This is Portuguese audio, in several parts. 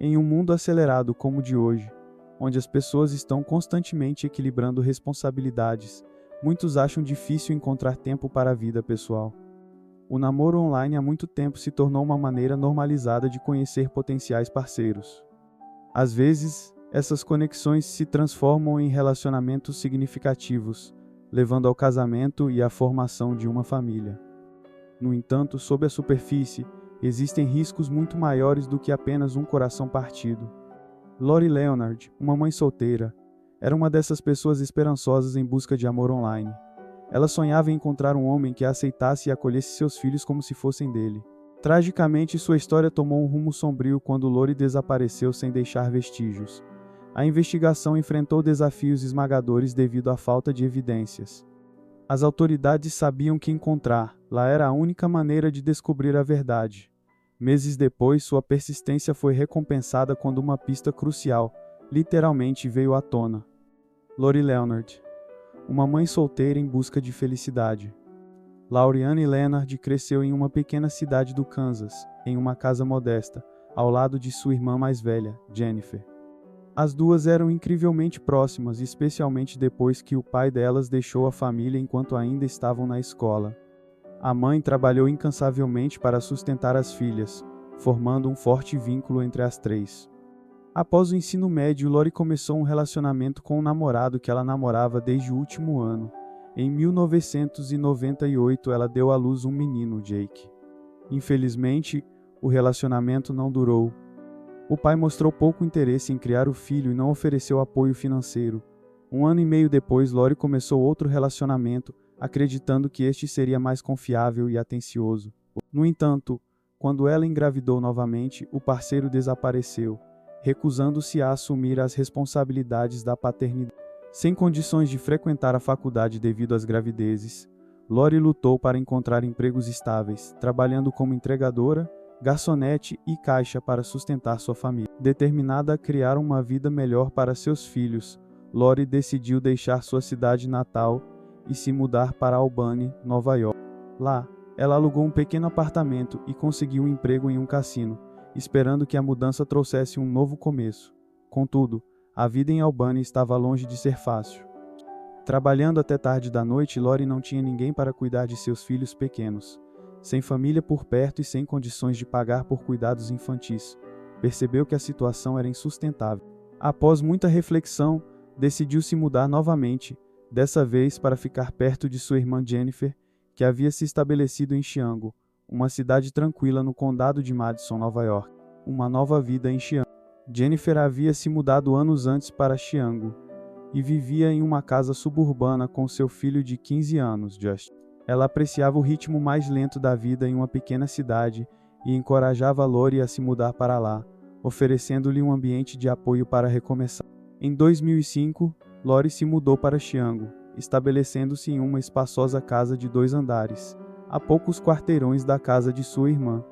Em um mundo acelerado como o de hoje, onde as pessoas estão constantemente equilibrando responsabilidades, muitos acham difícil encontrar tempo para a vida pessoal. O namoro online há muito tempo se tornou uma maneira normalizada de conhecer potenciais parceiros. Às vezes, essas conexões se transformam em relacionamentos significativos, levando ao casamento e à formação de uma família. No entanto, sob a superfície, existem riscos muito maiores do que apenas um coração partido. Lori Leonard, uma mãe solteira, era uma dessas pessoas esperançosas em busca de amor online. Ela sonhava em encontrar um homem que a aceitasse e acolhesse seus filhos como se fossem dele. Tragicamente, sua história tomou um rumo sombrio quando Lori desapareceu sem deixar vestígios. A investigação enfrentou desafios esmagadores devido à falta de evidências. As autoridades sabiam que encontrá-la era a única maneira de descobrir a verdade. Meses depois, sua persistência foi recompensada quando uma pista crucial, literalmente, veio à tona. Lori Leonard, uma mãe solteira em busca de felicidade. Lauriane Leonard cresceu em uma pequena cidade do Kansas, em uma casa modesta, ao lado de sua irmã mais velha, Jennifer. As duas eram incrivelmente próximas, especialmente depois que o pai delas deixou a família enquanto ainda estavam na escola. A mãe trabalhou incansavelmente para sustentar as filhas, formando um forte vínculo entre as três. Após o ensino médio, Lori começou um relacionamento com um namorado que ela namorava desde o último ano. Em 1998, ela deu à luz um menino, Jake. Infelizmente, o relacionamento não durou. O pai mostrou pouco interesse em criar o filho e não ofereceu apoio financeiro. Um ano e meio depois, Lori começou outro relacionamento, acreditando que este seria mais confiável e atencioso. No entanto, quando ela engravidou novamente, o parceiro desapareceu, recusando-se a assumir as responsabilidades da paternidade. Sem condições de frequentar a faculdade devido às gravidezes, Lori lutou para encontrar empregos estáveis, trabalhando como entregadora, garçonete e caixa para sustentar sua família. Determinada a criar uma vida melhor para seus filhos, Lori decidiu deixar sua cidade natal e se mudar para Albany, Nova York. Lá, ela alugou um pequeno apartamento e conseguiu um emprego em um cassino, esperando que a mudança trouxesse um novo começo. Contudo, a vida em Albany estava longe de ser fácil. Trabalhando até tarde da noite, Lori não tinha ninguém para cuidar de seus filhos pequenos. Sem família por perto e sem condições de pagar por cuidados infantis, percebeu que a situação era insustentável. Após muita reflexão, decidiu se mudar novamente, dessa vez para ficar perto de sua irmã Jennifer, que havia se estabelecido em Chicago, uma cidade tranquila no condado de Madison, Nova York. Uma nova vida em Chicago. Jennifer havia se mudado anos antes para Chicago e vivia em uma casa suburbana com seu filho de 15 anos, Justin. Ela apreciava o ritmo mais lento da vida em uma pequena cidade e encorajava Lori a se mudar para lá, oferecendo-lhe um ambiente de apoio para recomeçar. Em 2005, Lori se mudou para Chicago, estabelecendo-se em uma espaçosa casa de 2 andares, a poucos quarteirões da casa de sua irmã.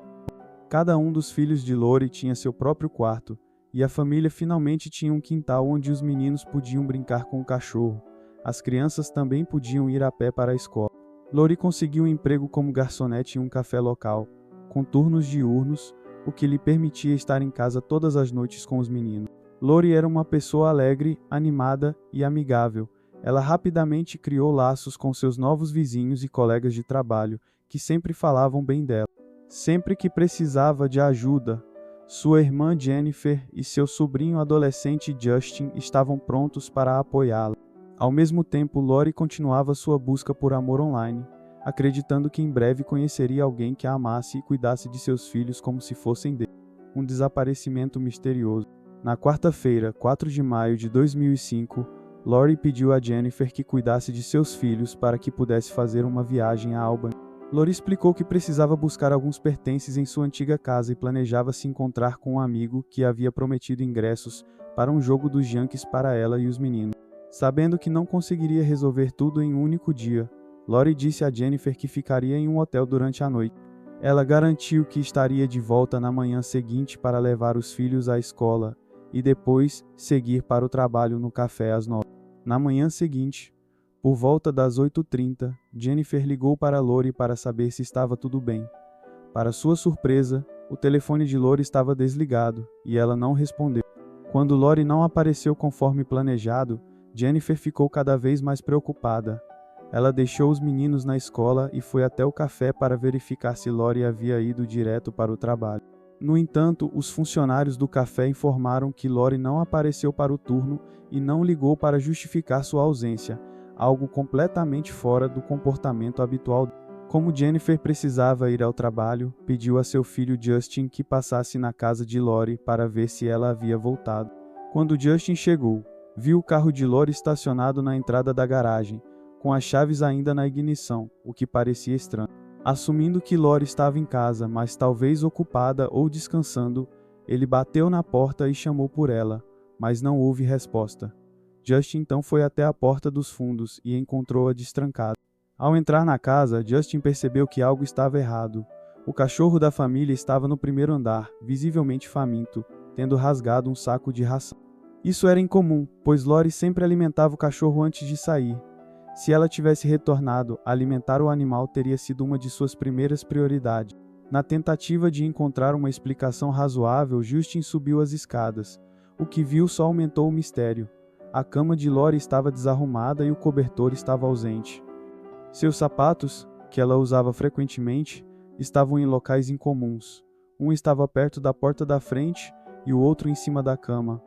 Cada um dos filhos de Lori tinha seu próprio quarto, e a família finalmente tinha um quintal onde os meninos podiam brincar com o cachorro. As crianças também podiam ir a pé para a escola. Lori conseguiu um emprego como garçonete em um café local, com turnos diurnos, o que lhe permitia estar em casa todas as noites com os meninos. Lori era uma pessoa alegre, animada e amigável. Ela rapidamente criou laços com seus novos vizinhos e colegas de trabalho, que sempre falavam bem dela. Sempre que precisava de ajuda, sua irmã Jennifer e seu sobrinho adolescente Justin estavam prontos para apoiá-la. Ao mesmo tempo, Lori continuava sua busca por amor online, acreditando que em breve conheceria alguém que a amasse e cuidasse de seus filhos como se fossem dele. Um desaparecimento misterioso. Na quarta-feira, 4 de maio de 2005, Lori pediu a Jennifer que cuidasse de seus filhos para que pudesse fazer uma viagem a Albany. Lori explicou que precisava buscar alguns pertences em sua antiga casa e planejava se encontrar com um amigo que havia prometido ingressos para um jogo dos Yankees para ela e os meninos. Sabendo que não conseguiria resolver tudo em um único dia, Lori disse a Jennifer que ficaria em um hotel durante a noite. Ela garantiu que estaria de volta na manhã seguinte para levar os filhos à escola e depois seguir para o trabalho no café às 9. Na manhã seguinte, por volta das 8h30, Jennifer ligou para Lori para saber se estava tudo bem. Para sua surpresa, O telefone de Lori estava desligado, e ela não respondeu. Quando Lori não apareceu conforme planejado, Jennifer ficou cada vez mais preocupada. Ela deixou os meninos na escola e foi até o café para verificar se Lori havia ido direto para o trabalho. No entanto, os funcionários do café informaram que Lori não apareceu para o turno e não ligou para justificar sua ausência, algo completamente fora do comportamento habitual. Como Jennifer precisava ir ao trabalho, pediu a seu filho Justin que passasse na casa de Lori para ver se ela havia voltado. Quando Justin chegou, viu o carro de Lori estacionado na entrada da garagem, com as chaves ainda na ignição, o que parecia estranho. Assumindo que Lori estava em casa, mas talvez ocupada ou descansando, ele bateu na porta e chamou por ela, mas não houve resposta. Justin então foi até a porta dos fundos e encontrou-a destrancada. Ao entrar na casa, Justin percebeu que algo estava errado. O cachorro da família estava no primeiro andar, visivelmente faminto, tendo rasgado um saco de ração. Isso era incomum, pois Lori sempre alimentava o cachorro antes de sair. Se ela tivesse retornado, alimentar o animal teria sido uma de suas primeiras prioridades. Na tentativa de encontrar uma explicação razoável, Justin subiu as escadas. O que viu só aumentou o mistério. A cama de Lori estava desarrumada e o cobertor estava ausente. Seus sapatos, que ela usava frequentemente, estavam em locais incomuns. Um estava perto da porta da frente e o outro em cima da cama.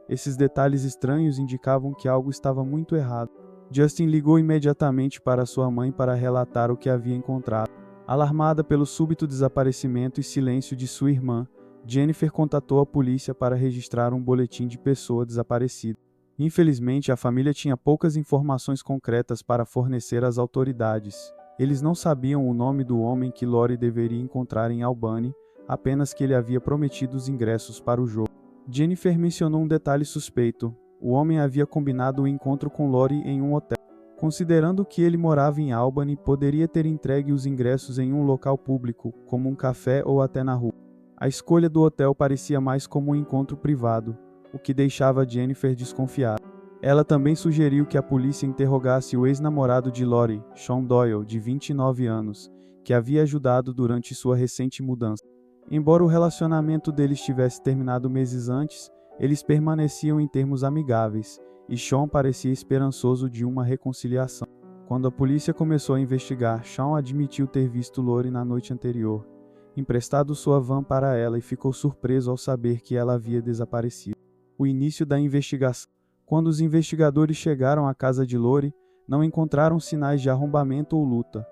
Esses detalhes estranhos indicavam que algo estava muito errado. Justin ligou imediatamente para sua mãe para relatar o que havia encontrado. Alarmada pelo súbito desaparecimento e silêncio de sua irmã, Jennifer contatou a polícia para registrar um boletim de pessoa desaparecida. Infelizmente, a família tinha poucas informações concretas para fornecer às autoridades. Eles não sabiam o nome do homem que Lori deveria encontrar em Albany, apenas que ele havia prometido os ingressos para o jogo. Jennifer mencionou um detalhe suspeito. O homem havia combinado o encontro com Lori em um hotel. Considerando que ele morava em Albany, poderia ter entregue os ingressos em um local público, como um café ou até na rua. A escolha do hotel parecia mais como um encontro privado, o que deixava Jennifer desconfiada. Ela também sugeriu que a polícia interrogasse o ex-namorado de Lori, Sean Doyle, de 29 anos, que havia ajudado durante sua recente mudança. Embora o relacionamento deles tivesse terminado meses antes, eles permaneciam em termos amigáveis, e Sean parecia esperançoso de uma reconciliação. Quando a polícia começou a investigar, Sean admitiu ter visto Lori na noite anterior, emprestado sua van para ela e ficou surpreso ao saber que ela havia desaparecido. O início da investigação. Quando os investigadores chegaram à casa de Lori, não encontraram sinais de arrombamento ou luta.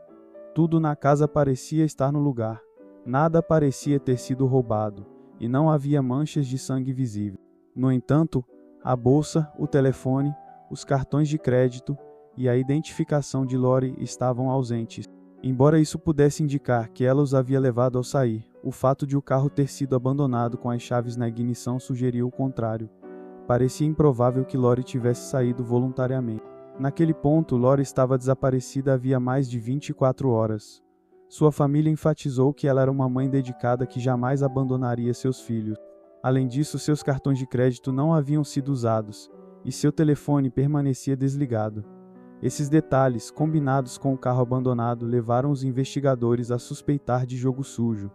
Tudo na casa parecia estar no lugar. Nada parecia ter sido roubado, e não havia manchas de sangue visíveis. No entanto, a bolsa, o telefone, os cartões de crédito e a identificação de Lori estavam ausentes. Embora isso pudesse indicar que ela os havia levado ao sair, o fato de o carro ter sido abandonado com as chaves na ignição sugeria o contrário. Parecia improvável que Lori tivesse saído voluntariamente. Naquele ponto, Lori estava desaparecida havia mais de 24 horas. Sua família enfatizou que ela era uma mãe dedicada que jamais abandonaria seus filhos. Além disso, seus cartões de crédito não haviam sido usados, e seu telefone permanecia desligado. Esses detalhes, combinados com o carro abandonado, levaram os investigadores a suspeitar de jogo sujo.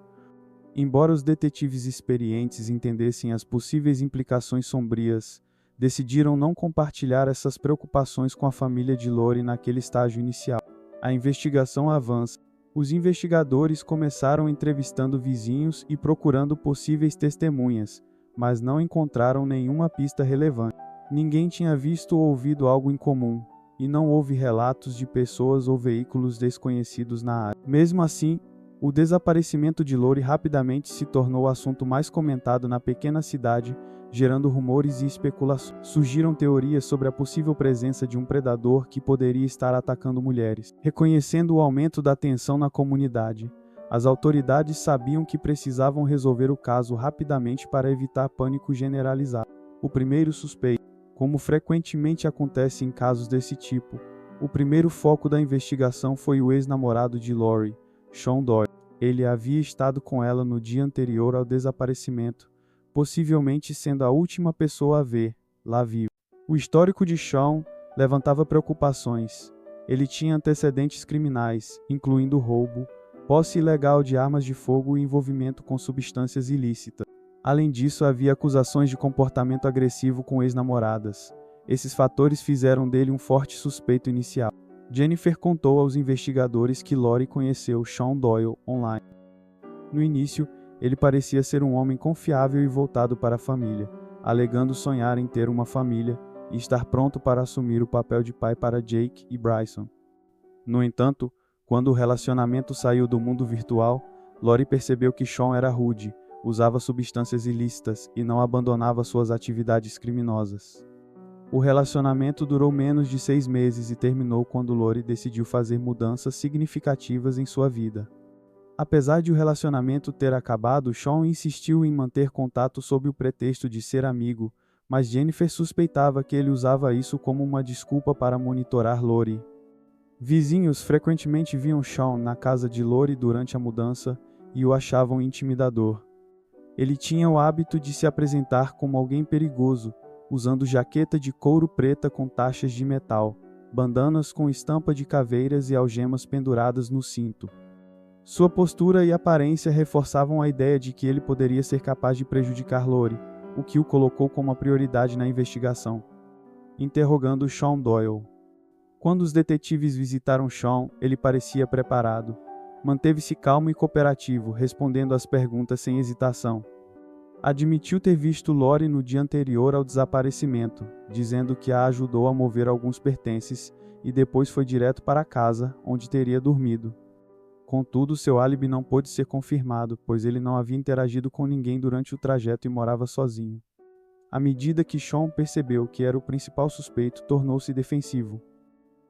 Embora os detetives experientes entendessem as possíveis implicações sombrias, decidiram não compartilhar essas preocupações com a família de Lori naquele estágio inicial. A investigação avança. Os investigadores começaram entrevistando vizinhos e procurando possíveis testemunhas, mas não encontraram nenhuma pista relevante. Ninguém tinha visto ou ouvido algo incomum, e não houve relatos de pessoas ou veículos desconhecidos na área. Mesmo assim, o desaparecimento de Lori rapidamente se tornou o assunto mais comentado na pequena cidade, gerando rumores e especulações. Surgiram teorias sobre a possível presença de um predador que poderia estar atacando mulheres. Reconhecendo o aumento da tensão na comunidade, as autoridades sabiam que precisavam resolver o caso rapidamente para evitar pânico generalizado. O primeiro suspeito, como frequentemente acontece em casos desse tipo, o primeiro foco da investigação foi o ex-namorado de Lori, Sean Doyle. Ele havia estado com ela no dia anterior ao desaparecimento, possivelmente sendo a última pessoa a ver, lá vivo. O histórico de Sean levantava preocupações. Ele tinha antecedentes criminais, incluindo roubo, posse ilegal de armas de fogo e envolvimento com substâncias ilícitas. Além disso, havia acusações de comportamento agressivo com ex-namoradas. Esses fatores fizeram dele um forte suspeito inicial. Jennifer contou aos investigadores que Lori conheceu Sean Doyle online. No início, ele parecia ser um homem confiável e voltado para a família, alegando sonhar em ter uma família e estar pronto para assumir o papel de pai para Jake e Bryson. No entanto, quando o relacionamento saiu do mundo virtual, Lori percebeu que Sean era rude, usava substâncias ilícitas e não abandonava suas atividades criminosas. O relacionamento durou menos de 6 meses e terminou quando Lori decidiu fazer mudanças significativas em sua vida. Apesar de o relacionamento ter acabado, Sean insistiu em manter contato sob o pretexto de ser amigo, mas Jennifer suspeitava que ele usava isso como uma desculpa para monitorar Lori. Vizinhos frequentemente viam Sean na casa de Lori durante a mudança e o achavam intimidador. Ele tinha o hábito de se apresentar como alguém perigoso, usando jaqueta de couro preta com taxas de metal, bandanas com estampa de caveiras e algemas penduradas no cinto. Sua postura e aparência reforçavam a ideia de que ele poderia ser capaz de prejudicar Lori, o que o colocou como uma prioridade na investigação. Interrogando Sean Doyle. Quando os detetives visitaram Sean, ele parecia preparado. Manteve-se calmo e cooperativo, respondendo às perguntas sem hesitação. Admitiu ter visto Lori no dia anterior ao desaparecimento, dizendo que a ajudou a mover alguns pertences e depois foi direto para casa, onde teria dormido. Contudo, seu álibi não pôde ser confirmado, pois ele não havia interagido com ninguém durante o trajeto e morava sozinho. À medida que Sean percebeu que era o principal suspeito, tornou-se defensivo.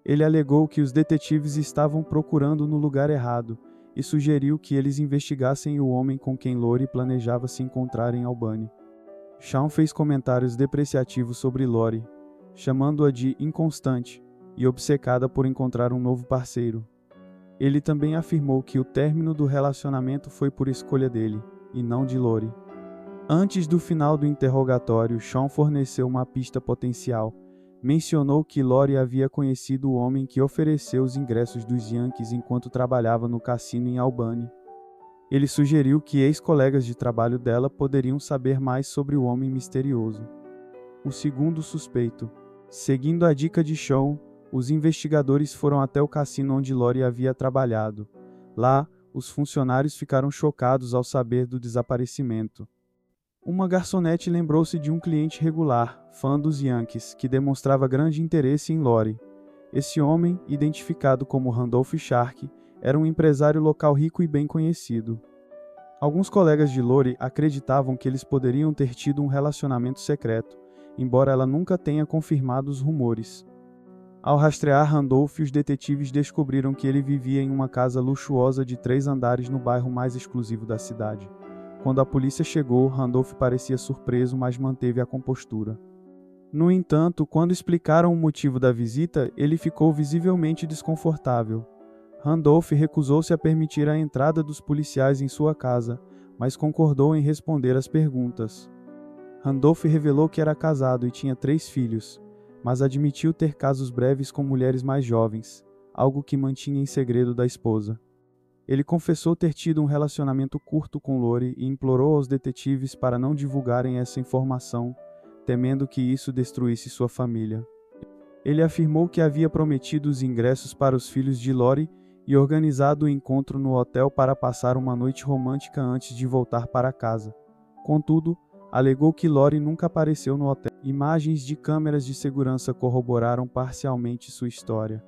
Ele alegou que os detetives estavam procurando no lugar errado e sugeriu que eles investigassem o homem com quem Lori planejava se encontrar em Albany. Sean fez comentários depreciativos sobre Lori, chamando-a de inconstante e obcecada por encontrar um novo parceiro. Ele também afirmou que o término do relacionamento foi por escolha dele, e não de Lori. Antes do final do interrogatório, Sean forneceu uma pista potencial. Mencionou que Lori havia conhecido o homem que ofereceu os ingressos dos Yankees enquanto trabalhava no cassino em Albany. Ele sugeriu que ex-colegas de trabalho dela poderiam saber mais sobre o homem misterioso. O segundo suspeito. Seguindo a dica de Sean, os investigadores foram até o cassino onde Lori havia trabalhado. Lá, os funcionários ficaram chocados ao saber do desaparecimento. Uma garçonete lembrou-se de um cliente regular, fã dos Yankees, que demonstrava grande interesse em Lori. Esse homem, identificado como Randolph Sharkey, era um empresário local rico e bem conhecido. Alguns colegas de Lori acreditavam que eles poderiam ter tido um relacionamento secreto, embora ela nunca tenha confirmado os rumores. Ao rastrear Randolph, os detetives descobriram que ele vivia em uma casa luxuosa de 3 andares no bairro mais exclusivo da cidade. Quando a polícia chegou, Randolph parecia surpreso, mas manteve a compostura. No entanto, quando explicaram o motivo da visita, ele ficou visivelmente desconfortável. Randolph recusou-se a permitir a entrada dos policiais em sua casa, mas concordou em responder às perguntas. Randolph revelou que era casado e tinha 3 filhos, mas admitiu ter casos breves com mulheres mais jovens, algo que mantinha em segredo da esposa. Ele confessou ter tido um relacionamento curto com Lori e implorou aos detetives para não divulgarem essa informação, temendo que isso destruísse sua família. Ele afirmou que havia prometido os ingressos para os filhos de Lori e organizado o encontro no hotel para passar uma noite romântica antes de voltar para casa. Contudo, alegou que Lori nunca apareceu no hotel. Imagens de câmeras de segurança corroboraram parcialmente sua história.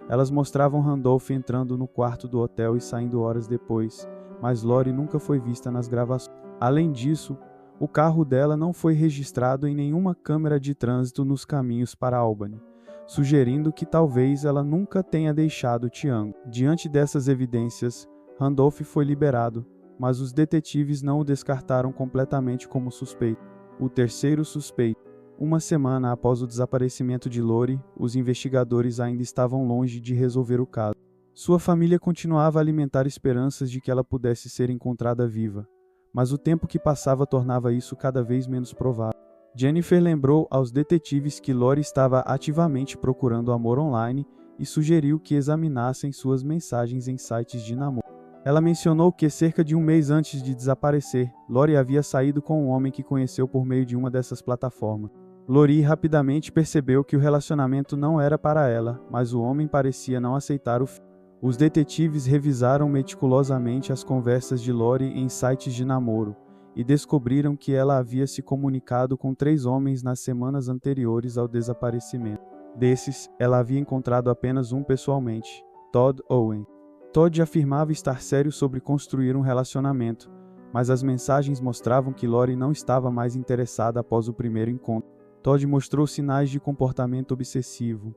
Elas mostravam Randolph entrando no quarto do hotel e saindo horas depois, mas Lori nunca foi vista nas gravações. Além disso, o carro dela não foi registrado em nenhuma câmera de trânsito nos caminhos para Albany, sugerindo que talvez ela nunca tenha deixado Tiango. Diante dessas evidências, Randolph foi liberado, mas os detetives não o descartaram completamente como suspeito. O terceiro suspeito. Uma semana após o desaparecimento de Lori, os investigadores ainda estavam longe de resolver o caso. Sua família continuava a alimentar esperanças de que ela pudesse ser encontrada viva, mas o tempo que passava tornava isso cada vez menos provável. Jennifer lembrou aos detetives que Lori estava ativamente procurando amor online e sugeriu que examinassem suas mensagens em sites de namoro. Ela mencionou que cerca de um mês antes de desaparecer, Lori havia saído com um homem que conheceu por meio de uma dessas plataformas. Lori rapidamente percebeu que o relacionamento não era para ela, mas o homem parecia não aceitar o fim. Os detetives revisaram meticulosamente as conversas de Lori em sites de namoro e descobriram que ela havia se comunicado com 3 homens nas semanas anteriores ao desaparecimento. Desses, ela havia encontrado apenas um pessoalmente, Todd Owen. Todd afirmava estar sério sobre construir um relacionamento, mas as mensagens mostravam que Lori não estava mais interessada após o primeiro encontro. Todd mostrou sinais de comportamento obsessivo.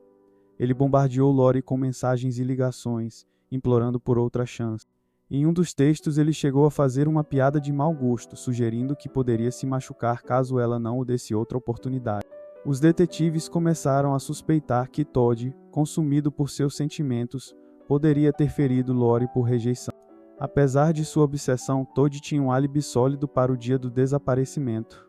Ele bombardeou Lori com mensagens e ligações, implorando por outra chance. Em um dos textos, ele chegou a fazer uma piada de mau gosto, sugerindo que poderia se machucar caso ela não o desse outra oportunidade. Os detetives começaram a suspeitar que Todd, consumido por seus sentimentos, poderia ter ferido Lori por rejeição. Apesar de sua obsessão, Todd tinha um álibi sólido para o dia do desaparecimento.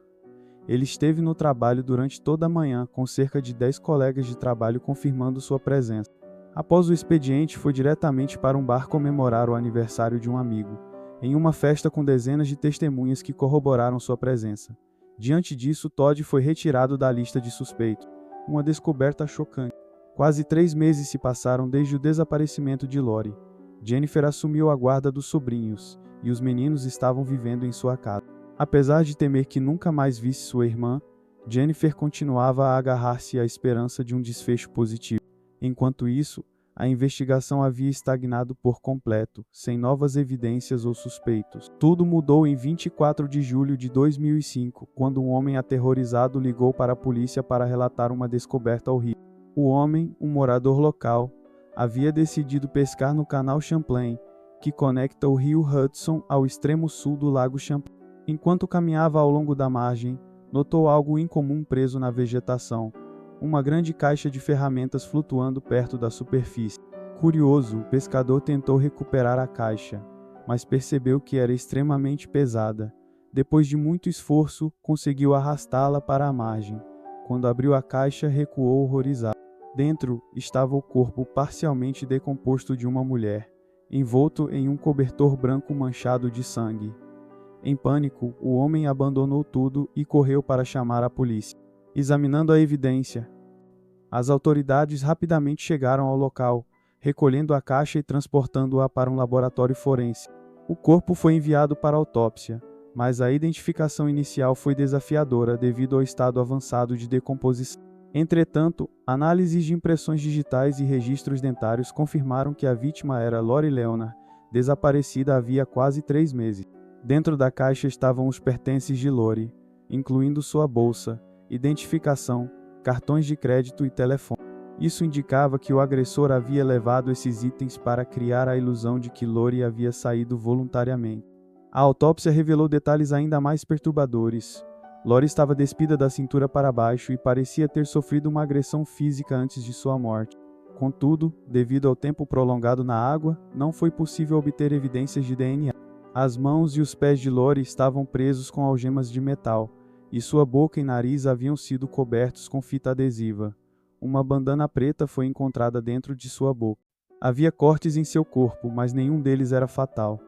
Ele esteve no trabalho durante toda a manhã, com cerca de 10 colegas de trabalho confirmando sua presença. Após o expediente, foi diretamente para um bar comemorar o aniversário de um amigo, em uma festa com dezenas de testemunhas que corroboraram sua presença. Diante disso, Todd foi retirado da lista de suspeitos. Uma descoberta chocante. Quase 3 meses se passaram desde o desaparecimento de Lori. Jennifer assumiu a guarda dos sobrinhos, e os meninos estavam vivendo em sua casa. Apesar de temer que nunca mais visse sua irmã, Jennifer continuava a agarrar-se à esperança de um desfecho positivo. Enquanto isso, a investigação havia estagnado por completo, sem novas evidências ou suspeitos. Tudo mudou em 24 de julho de 2005, quando um homem aterrorizado ligou para a polícia para relatar uma descoberta horrível. O homem, um morador local, havia decidido pescar no canal Champlain, que conecta o rio Hudson ao extremo sul do lago Champlain. Enquanto caminhava ao longo da margem, notou algo incomum preso na vegetação, uma grande caixa de ferramentas flutuando perto da superfície. Curioso, o pescador tentou recuperar a caixa, mas percebeu que era extremamente pesada. Depois de muito esforço, conseguiu arrastá-la para a margem. Quando abriu a caixa, recuou horrorizado. Dentro estava o corpo parcialmente decomposto de uma mulher, envolto em um cobertor branco manchado de sangue. Em pânico, o homem abandonou tudo e correu para chamar a polícia. Examinando a evidência, as autoridades rapidamente chegaram ao local, recolhendo a caixa e transportando-a para um laboratório forense. O corpo foi enviado para autópsia, mas a identificação inicial foi desafiadora devido ao estado avançado de decomposição. Entretanto, análises de impressões digitais e registros dentários confirmaram que a vítima era Lori Leonard, desaparecida havia quase 3 meses. Dentro da caixa estavam os pertences de Lori, incluindo sua bolsa, identificação, cartões de crédito e telefone. Isso indicava que o agressor havia levado esses itens para criar a ilusão de que Lori havia saído voluntariamente. A autópsia revelou detalhes ainda mais perturbadores. Lori estava despida da cintura para baixo e parecia ter sofrido uma agressão física antes de sua morte. Contudo, devido ao tempo prolongado na água, não foi possível obter evidências de DNA. As mãos e os pés de Lori estavam presos com algemas de metal, e sua boca e nariz haviam sido cobertos com fita adesiva. Uma bandana preta foi encontrada dentro de sua boca. Havia cortes em seu corpo, mas nenhum deles era fatal.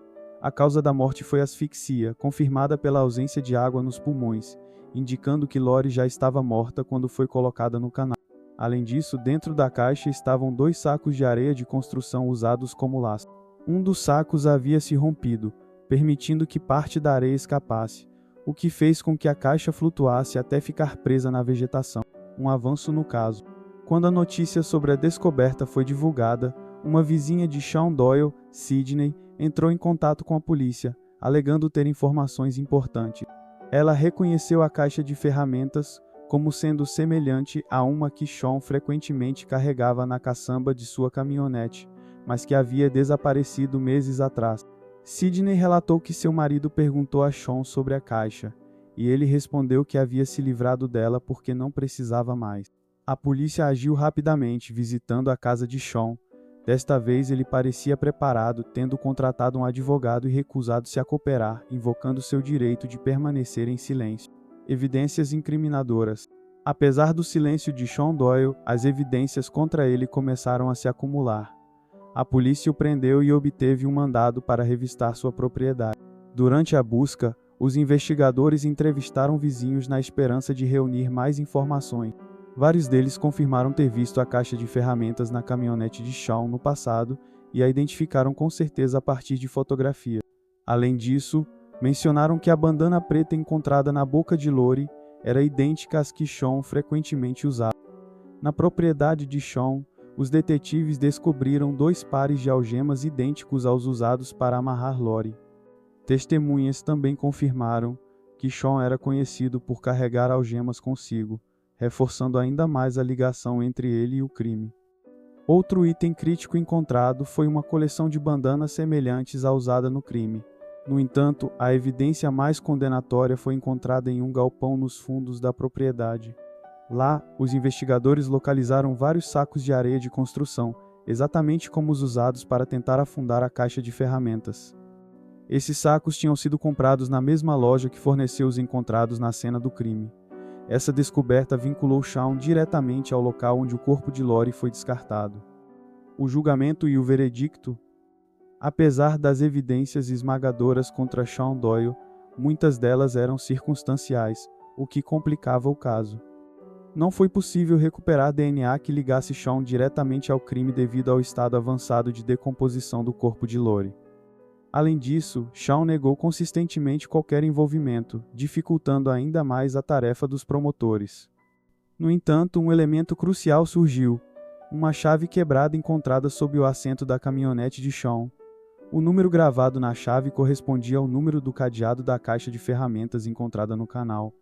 A causa da morte foi asfixia, confirmada pela ausência de água nos pulmões, indicando que Lori já estava morta quando foi colocada no canal. Além disso, dentro da caixa estavam 2 sacos de areia de construção usados como laço. Um dos sacos havia se rompido, permitindo que parte da areia escapasse, o que fez com que a caixa flutuasse até ficar presa na vegetação. Um avanço no caso. Quando a notícia sobre a descoberta foi divulgada, uma vizinha de Shawn Doyle, Sydney, entrou em contato com a polícia, alegando ter informações importantes. Ela reconheceu a caixa de ferramentas como sendo semelhante a uma que Shawn frequentemente carregava na caçamba de sua caminhonete, mas que havia desaparecido meses atrás. Sydney relatou que seu marido perguntou a Shawn sobre a caixa, e ele respondeu que havia se livrado dela porque não precisava mais. A polícia agiu rapidamente, visitando a casa de Shawn. Desta vez ele parecia preparado, tendo contratado um advogado e recusado-se a cooperar, invocando seu direito de permanecer em silêncio. Evidências incriminadoras. Apesar do silêncio de Shawn Doyle, as evidências contra ele começaram a se acumular. A polícia o prendeu e obteve um mandado para revistar sua propriedade. Durante a busca, os investigadores entrevistaram vizinhos na esperança de reunir mais informações. Vários deles confirmaram ter visto a caixa de ferramentas na caminhonete de Shawn no passado e a identificaram com certeza a partir de fotografias. Além disso, mencionaram que a bandana preta encontrada na boca de Lori era idêntica às que Shawn frequentemente usava. Na propriedade de Shawn, os detetives descobriram 2 pares de algemas idênticos aos usados para amarrar Lori. Testemunhas também confirmaram que Shawn era conhecido por carregar algemas consigo, reforçando ainda mais a ligação entre ele e o crime. Outro item crítico encontrado foi uma coleção de bandanas semelhantes à usada no crime. No entanto, a evidência mais condenatória foi encontrada em um galpão nos fundos da propriedade. Lá, os investigadores localizaram vários sacos de areia de construção, exatamente como os usados para tentar afundar a caixa de ferramentas. Esses sacos tinham sido comprados na mesma loja que forneceu os encontrados na cena do crime. Essa descoberta vinculou Shawn diretamente ao local onde o corpo de Lori foi descartado. O julgamento e o veredicto. Apesar das evidências esmagadoras contra Shawn Doyle, muitas delas eram circunstanciais, o que complicava o caso. Não foi possível recuperar DNA que ligasse Shawn diretamente ao crime devido ao estado avançado de decomposição do corpo de Lori. Além disso, Shawn negou consistentemente qualquer envolvimento, dificultando ainda mais a tarefa dos promotores. No entanto, um elemento crucial surgiu: uma chave quebrada encontrada sob o assento da caminhonete de Shawn. O número gravado na chave correspondia ao número do cadeado da caixa de ferramentas encontrada no canal.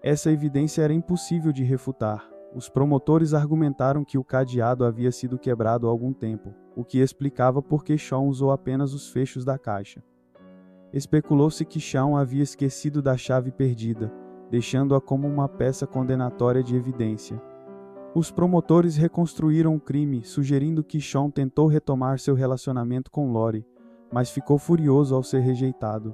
Essa evidência era impossível de refutar. Os promotores argumentaram que o cadeado havia sido quebrado há algum tempo, o que explicava por que Shawn usou apenas os fechos da caixa. Especulou-se que Shawn havia esquecido da chave perdida, deixando-a como uma peça condenatória de evidência. Os promotores reconstruíram o crime, sugerindo que Shawn tentou retomar seu relacionamento com Lori, mas ficou furioso ao ser rejeitado.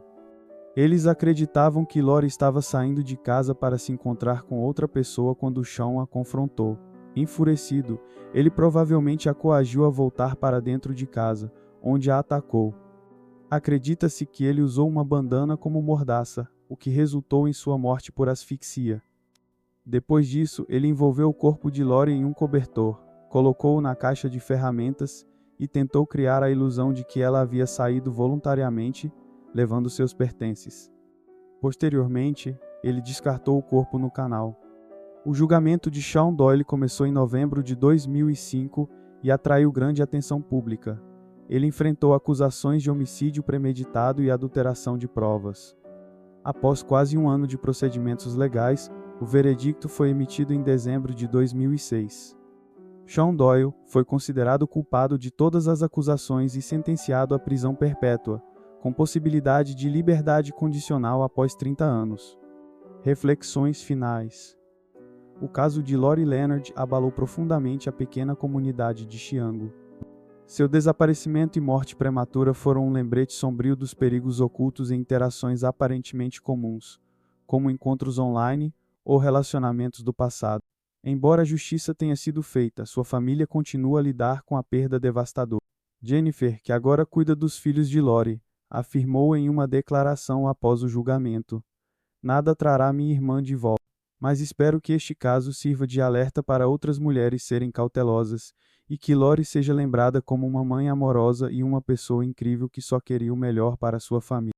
Eles acreditavam que Lori estava saindo de casa para se encontrar com outra pessoa quando Shawn a confrontou. Enfurecido, ele provavelmente a coagiu a voltar para dentro de casa, onde a atacou. Acredita-se que ele usou uma bandana como mordaça, o que resultou em sua morte por asfixia. Depois disso, ele envolveu o corpo de Lori em um cobertor, colocou-o na caixa de ferramentas e tentou criar a ilusão de que ela havia saído voluntariamente, levando seus pertences. Posteriormente, ele descartou o corpo no canal. O julgamento de Shawn Doyle começou em novembro de 2005 e atraiu grande atenção pública. Ele enfrentou acusações de homicídio premeditado e adulteração de provas. Após quase um ano de procedimentos legais, o veredicto foi emitido em dezembro de 2006. Shawn Doyle foi considerado culpado de todas as acusações e sentenciado à prisão perpétua, com possibilidade de liberdade condicional após 30 anos. Reflexões finais. O caso de Lori Leonard abalou profundamente a pequena comunidade de Chicago. Seu desaparecimento e morte prematura foram um lembrete sombrio dos perigos ocultos em interações aparentemente comuns, como encontros online ou relacionamentos do passado. Embora a justiça tenha sido feita, sua família continua a lidar com a perda devastadora. Jennifer, que agora cuida dos filhos de Lori, afirmou em uma declaração após o julgamento: "Nada trará minha irmã de volta, mas espero que este caso sirva de alerta para outras mulheres serem cautelosas e que Lori seja lembrada como uma mãe amorosa e uma pessoa incrível que só queria o melhor para sua família."